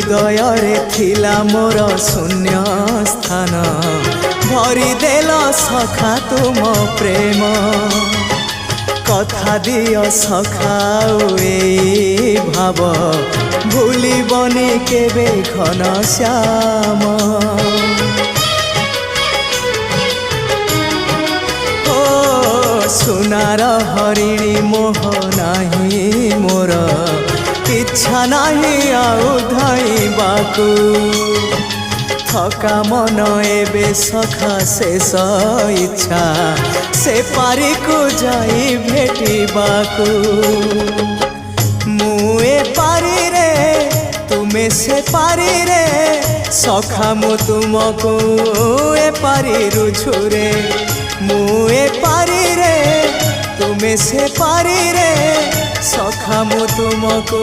हृदय रे थिला मोर शून्य स्थान भरी देल सखा तुम प्रेम कथा दियो सखाओ ए भाव भूलिबनी केबे घन श्याम ओ सुनार हरिणी मोह नाही मोर इच्छा नहीं आउ धाइबाकू थका मन एबे सखा शेष इच्छा से पारी को जाई भेटिबाकू मुए पारी रे तुमे से पारी रे सखा मु तुमको ए पारी रुझुरे मुए पारी रे तुमे से पारी रे सखा मु तुमको।